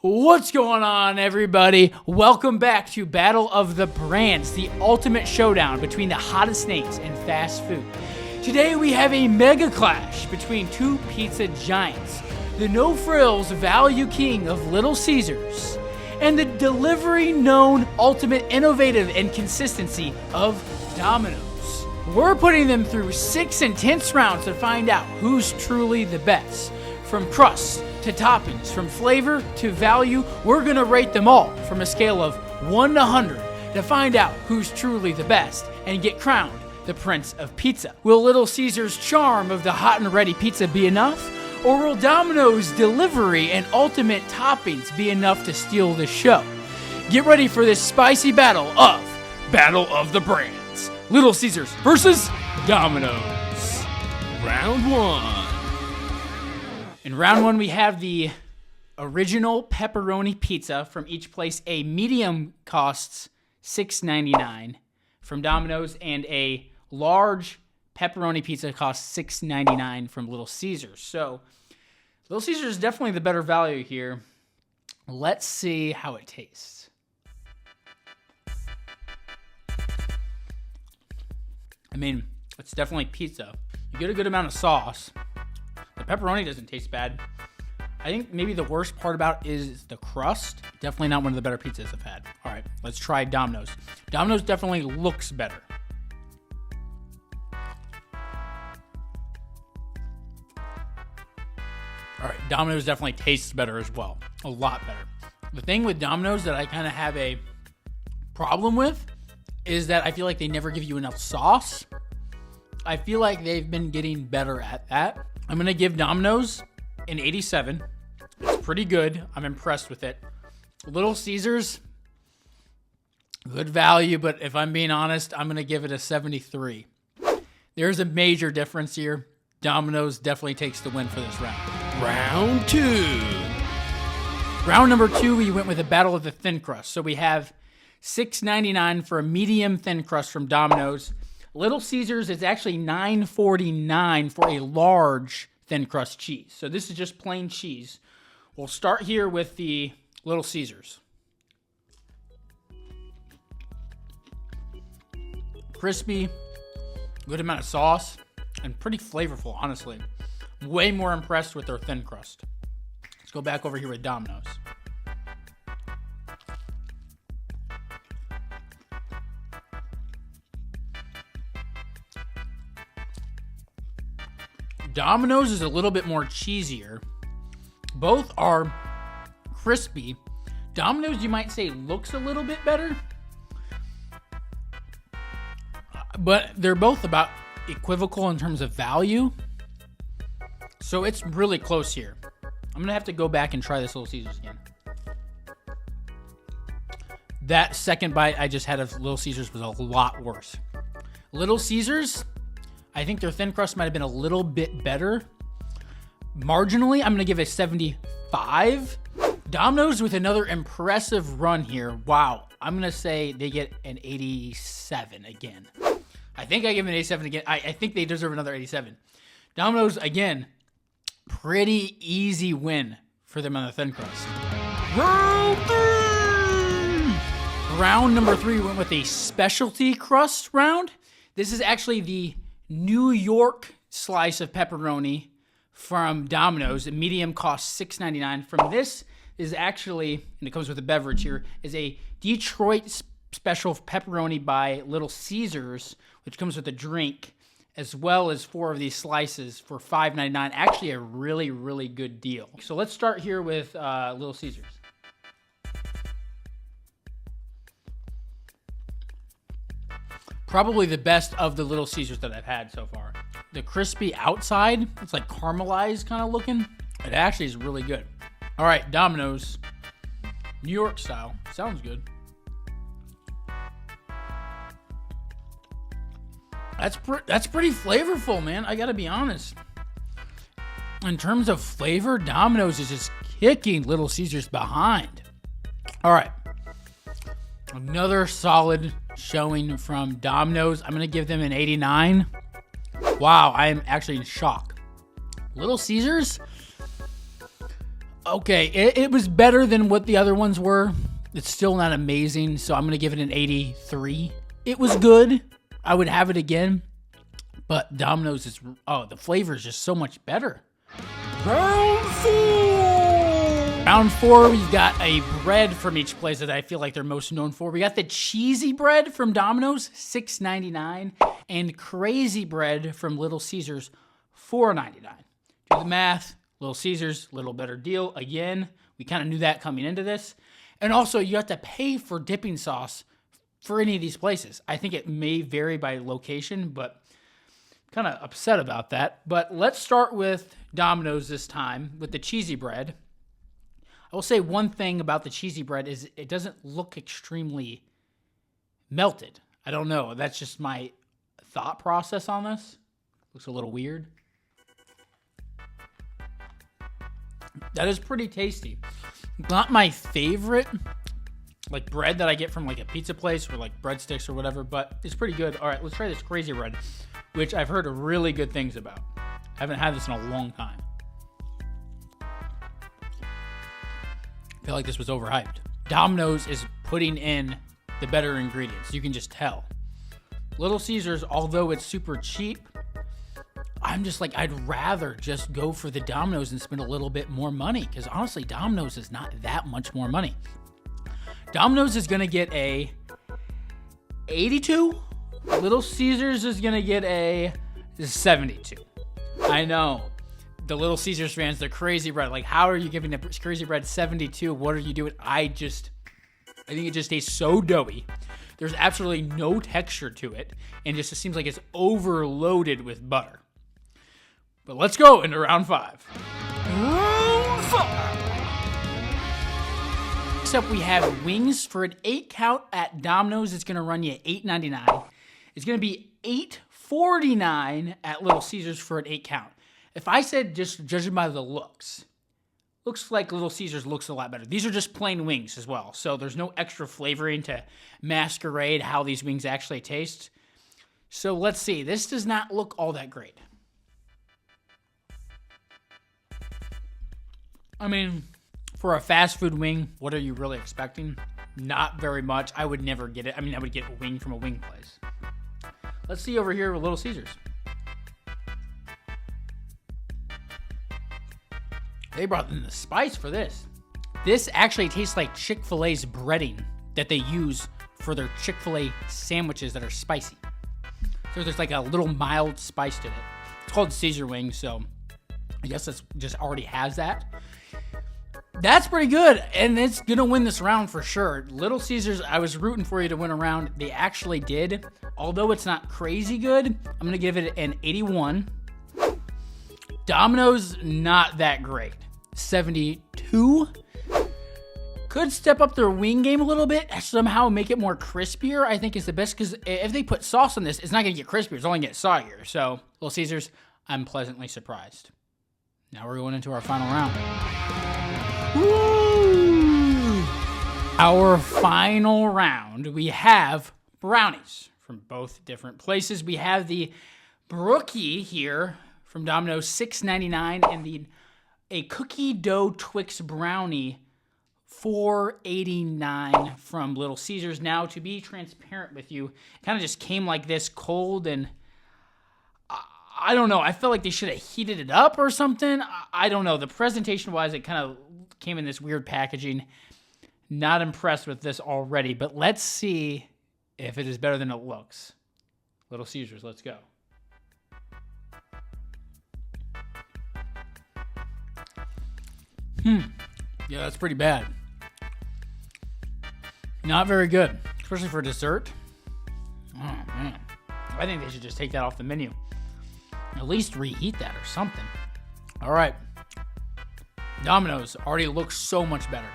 What's going on, everybody? Welcome back to Battle of the Brands, the ultimate showdown between the hottest names in fast food. Today we have a mega clash between two pizza giants, the no-frills value king of Little Caesars, and the delivery-known ultimate innovative and consistency of Domino's. We're putting them through 6 intense rounds to find out who's truly the best. From crust to toppings, from flavor to value, we're gonna rate them all from a scale of 1 to 100 to find out who's truly the best and get crowned the Prince of Pizza. Will Little Caesar's charm of the hot and ready pizza be enough? Or will Domino's delivery and ultimate toppings be enough to steal the show? Get ready for this spicy Battle of the Brands. Little Caesars versus Domino's. Round 1. In round 1, we have the original pepperoni pizza from each place. A medium costs $6.99 from Domino's, and a large pepperoni pizza costs $6.99 from Little Caesars. So, Little Caesars is definitely the better value here. Let's see how it tastes. I mean, it's definitely pizza. You get a good amount of sauce. The pepperoni doesn't taste bad. I think maybe the worst part about it is the crust. Definitely not one of the better pizzas I've had. All right, let's try Domino's. Domino's definitely looks better. All right, Domino's definitely tastes better as well. A lot better. The thing with Domino's that I kind of have a problem with is that I feel like they never give you enough sauce. I feel like they've been getting better at that. I'm going to give Domino's an 87. It's pretty good. I'm impressed with it. Little Caesars, good value, but if I'm being honest, I'm going to give it a 73. There's a major difference here. Domino's definitely takes the win for this round. Round 2. Round number 2, we went with a battle of the thin crust. So we have $6.99 for a medium thin crust from Domino's. Little Caesars is actually $9.49 for a large thin crust cheese. So this is just plain cheese. We'll start here with the Little Caesars. Crispy, good amount of sauce, and pretty flavorful, honestly. Way more impressed with their thin crust. Let's go back over here with Domino's. Domino's is a little bit more cheesier. Both are crispy. Domino's, you might say, looks a little bit better. But they're both about equivocal in terms of value. So it's really close here. I'm going to have to go back and try this Little Caesars again. That second bite I just had of Little Caesars was a lot worse. Little Caesars, I think their thin crust might have been a little bit better. Marginally, I'm going to give it a 75. Domino's with another impressive run here. Wow. I'm going to say they get an 87 again. I think I give them an 87 again. I think they deserve another 87. Domino's, again, pretty easy win for them on the thin crust. Round 3. Round number 3, we went with a specialty crust round. This is actually the New York slice of pepperoni from Domino's. A medium costs $6.99. From this is actually, and it comes with a beverage here, is a Detroit special pepperoni by Little Caesars, which comes with a drink, as well as 4 of these slices for $5.99. Actually a really, really good deal. So let's start here with Little Caesars. Probably the best of the Little Caesars that I've had so far. The crispy outside, it's like caramelized kind of looking. It actually is really good. All right, Domino's, New York style. Sounds good. That's pretty flavorful, man. I gotta be honest. In terms of flavor, Domino's is just kicking Little Caesars behind. All right. Another solid showing from Domino's. I'm going to give them an 89. Wow, I am actually in shock. Little Caesars, Okay, it was better than what the other ones were. It's still not amazing, so I'm going to give it an 83. It was good. I would have it again. But Domino's is, the flavor is just so much better. Round 4. Round 4, we've got a bread from each place that I feel like they're most known for. We got the cheesy bread from Domino's, $6.99, and crazy bread from Little Caesars, $4.99. Do the math. Little Caesars, little better deal. Again, we kind of knew that coming into this. And also, you have to pay for dipping sauce for any of these places. I think it may vary by location, but kind of upset about that. But let's start with Domino's this time with the cheesy bread. I will say one thing about the cheesy bread is it doesn't look extremely melted. I don't know. That's just my thought process on this. Looks a little weird. That is pretty tasty. Not my favorite like bread that I get from like a pizza place or like breadsticks or whatever, but it's pretty good. All right, let's try this crazy bread, which I've heard really good things about. I haven't had this in a long time. I feel like this was overhyped. Domino's is putting in the better ingredients. You can just tell. Little Caesars, although it's super cheap, I'm just like, I'd rather just go for the Domino's and spend a little bit more money, because honestly, Domino's is not that much more money. Domino's is going to get a 82. Little Caesars is going to get a 72. I know. The Little Caesars fans, they're crazy bread. Like, how are you giving the crazy bread 72? What are you doing? I think it just tastes so doughy. There's absolutely no texture to it, and it seems like it's overloaded with butter. But let's go into round 5. Round 5. Next up, we have wings for an 8 count at Domino's. It's going to run you $8.99. It's going to be $8.49 at Little Caesars for an 8 count. If I said just judging by the looks like Little Caesars looks a lot better. These are just plain wings as well, so there's no extra flavoring to masquerade how these wings actually taste. So let's see. This does not look all that great. I mean, for a fast food wing, what are you really expecting? Not very much. I would never get it. I mean, I would get a wing from a wing place. Let's see over here with Little Caesars. They brought in the spice for this. This actually tastes like Chick-fil-A's breading that they use for their Chick-fil-A sandwiches that are spicy. So there's like a little mild spice to it. It's called Caesar wing, so I guess it just already has that. That's pretty good, and it's going to win this round for sure. Little Caesars, I was rooting for you to win a round. They actually did. Although it's not crazy good, I'm going to give it an 81. Domino's, not that great. 72. Could step up their wing game a little bit, somehow make it more crispier, I think is the best, because if they put sauce on this, it's not going to get crispier, it's only going to get soggier. So, Little Caesars, I'm pleasantly surprised. Now we're going into our final round. Woo! Our final round, we have brownies from both different places. We have the Brookie here from Domino's, $6.99, and a cookie dough Twix brownie, $4.89 from Little Caesars. Now, to be transparent with you, it kind of just came like this cold, and I don't know. I felt like they should have heated it up or something. I don't know. The presentation-wise, it kind of came in this weird packaging. Not impressed with this already, but let's see if it is better than it looks. Little Caesars, let's go. Yeah, that's pretty bad. Not very good, especially for dessert. Oh, man. I think they should just take that off the menu. At least reheat that or something. All right. Domino's already looks so much better.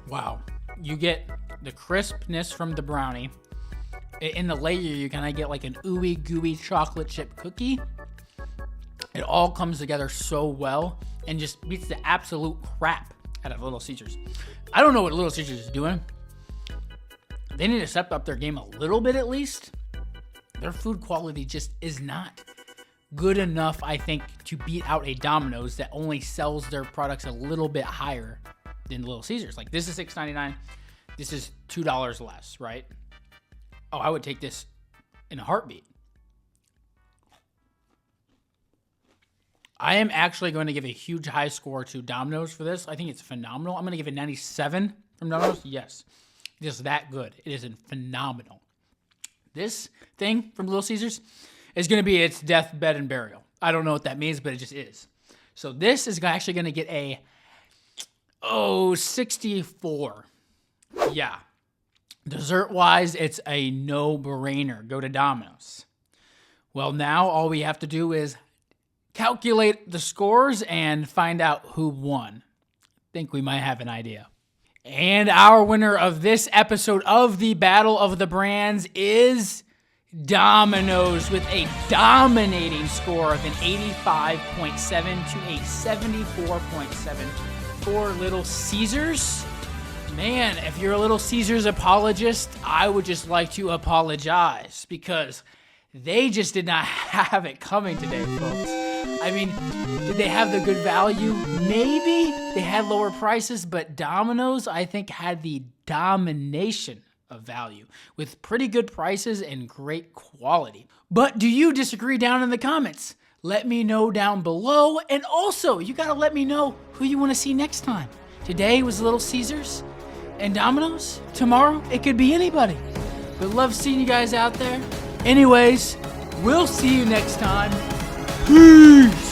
Wow. You get the crispness from the brownie. In the layer, you kind of get like an ooey gooey chocolate chip cookie. It all comes together so well and just beats the absolute crap out of Little Caesars. I don't know what Little Caesars is doing. They need to step up their game a little bit at least. Their food quality just is not good enough, I think, to beat out a Domino's that only sells their products a little bit higher than Little Caesars. Like, this is $6.99. This is $2 less, right? Oh, I would take this in a heartbeat. I am actually going to give a huge high score to Domino's for this. I think it's phenomenal. I'm going to give it 97 from Domino's. Yes, it is that good. It is phenomenal. This thing from Little Caesars is going to be its death, bed, and burial. I don't know what that means, but it just is. So this is actually going to get a, 64. Yeah. Dessert-wise, it's a no-brainer. Go to Domino's. Well, now all we have to do is calculate the scores and find out who won. Think we might have an idea. And our winner of this episode of the Battle of the Brands is Domino's with a dominating score of an 85.7 to a 74.7 for Little Caesars. Man, if you're a Little Caesars apologist, I would just like to apologize because they just did not have it coming today, folks. I mean, did they have the good value? Maybe. They had lower prices, but Domino's, I think, had the domination of value with pretty good prices and great quality. But do you disagree down in the comments? Let me know down below. And also, you got to let me know who you want to see next time. Today was Little Caesars and Domino's. Tomorrow, it could be anybody. But love seeing you guys out there. Anyways, we'll see you next time. Peace!